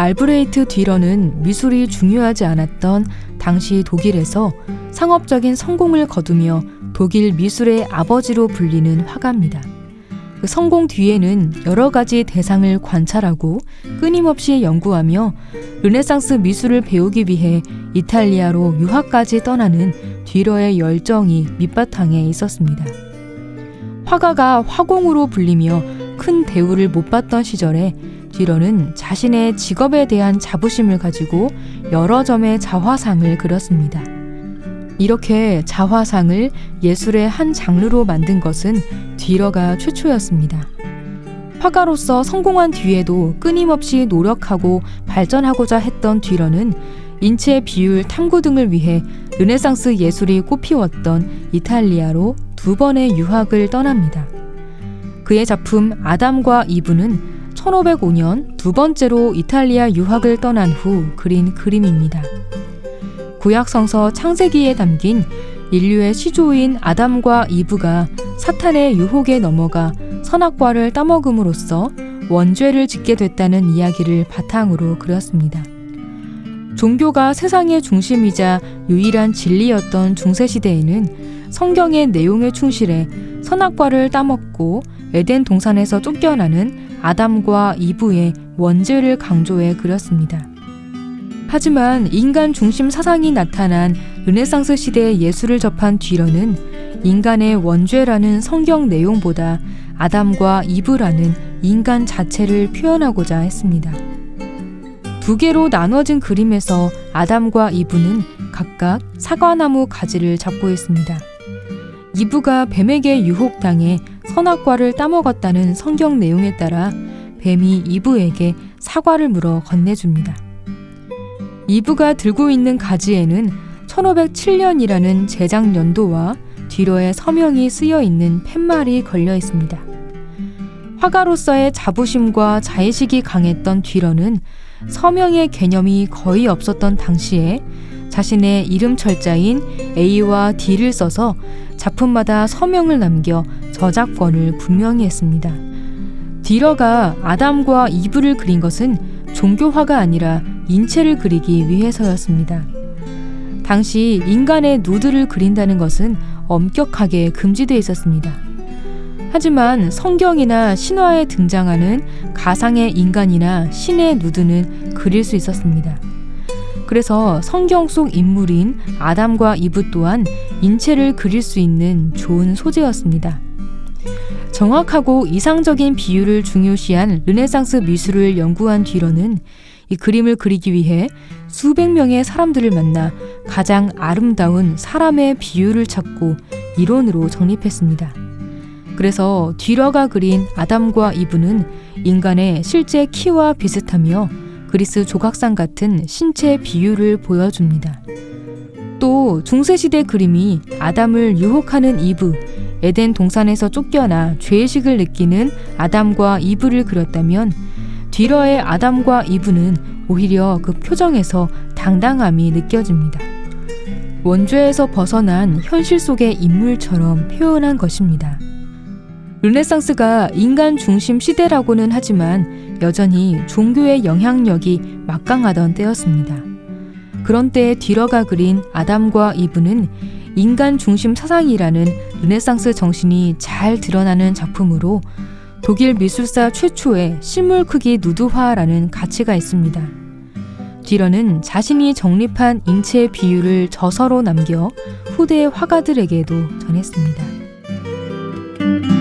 알브레히트 듀러는 미술이 중요하지 않았던 당시 독일에서 상업적인 성공을 거두며 독일 미술의 아버지로 불리는 화가입니다. 그 성공 뒤에는 여러 가지 대상을 관찰하고 끊임없이 연구하며 르네상스 미술을 배우기 위해 이탈리아로 유학까지 떠나는 듀러의 열정이 밑바탕에 있었습니다. 화가가 화공으로 불리며 큰 대우를 못 받던 시절에 듀러는 자신의 직업에 대한 자부심을 가지고 여러 점의 자화상을 그렸습니다. 이렇게 자화상을 예술의 한 장르로 만든 것은 듀러가 최초였습니다. 화가로서 성공한 뒤에도 끊임없이 노력하고 발전하고자 했던 듀러는 인체 비율 탐구 등을 위해 르네상스 예술이 꽃피웠던 이탈리아로 2번의 유학을 떠납니다. 그의 작품 아담과 이브는 1505년 2번째로 이탈리아 유학을 떠난 후 그린 그림입니다. 구약성서 창세기에 담긴 인류의 시조인 아담과 이브가 사탄의 유혹에 넘어가 선악과를 따먹음으로써 원죄를 짓게 됐다는 이야기를 바탕으로 그렸습니다. 종교가 세상의 중심이자 유일한 진리였던 중세시대에는 성경의 내용에 충실해 선악과를 따먹고 에덴 동산에서 쫓겨나는 아담과 이브의 원죄를 강조해 그렸습니다. 하지만 인간 중심 사상이 나타난 르네상스 시대의 예술을 접한 듀러는 인간의 원죄라는 성경 내용보다 아담과 이브라는 인간 자체를 표현하고자 했습니다. 2개로 나눠진 그림에서 아담과 이브는 각각 사과나무 가지를 잡고 있습니다. 이브가 뱀에게 유혹당해 선악과를 따먹었다는 성경 내용에 따라 뱀이 이브에게 사과를 물어 건네줍니다. 이브가 들고 있는 가지에는 1507년이라는 제작 연도와 듀러의 서명이 쓰여 있는 팻말이 걸려 있습니다. 화가로서의 자부심과 자의식이 강했던 듀러는 서명의 개념이 거의 없었던 당시에 자신의 이름 철자인 A와 D를 써서 작품마다 서명을 남겨 저작권을 분명히 했습니다. 듀러가 아담과 이브를 그린 것은 종교화가 아니라 인체를 그리기 위해서였습니다. 당시 인간의 누드를 그린다는 것은 엄격하게 금지되어 있었습니다. 하지만 성경이나 신화에 등장하는 가상의 인간이나 신의 누드는 그릴 수 있었습니다. 그래서 성경 속 인물인 아담과 이브 또한 인체를 그릴 수 있는 좋은 소재였습니다. 정확하고 이상적인 비율을 중요시한 르네상스 미술을 연구한 듀러는 이 그림을 그리기 위해 수백 명의 사람들을 만나 가장 아름다운 사람의 비율을 찾고 이론으로 정립했습니다. 그래서 듀러가 그린 아담과 이브는 인간의 실제 키와 비슷하며 그리스 조각상 같은 신체 비율을 보여줍니다. 또 중세시대 그림이 아담을 유혹하는 이브, 에덴 동산에서 쫓겨나 죄의식을 느끼는 아담과 이브를 그렸다면 듀러의 아담과 이브는 오히려 그 표정에서 당당함이 느껴집니다. 원죄에서 벗어난 현실 속의 인물처럼 표현한 것입니다. 르네상스가 인간 중심 시대라고는 하지만 여전히 종교의 영향력이 막강하던 때였습니다. 그런 때에 듀러가 그린 아담과 이브는 인간 중심 사상이라는 르네상스 정신이 잘 드러나는 작품으로 독일 미술사 최초의 실물 크기 누드화라는 가치가 있습니다. 듀러는 자신이 정립한 인체의 비율을 저서로 남겨 후대 화가들에게도 전했습니다.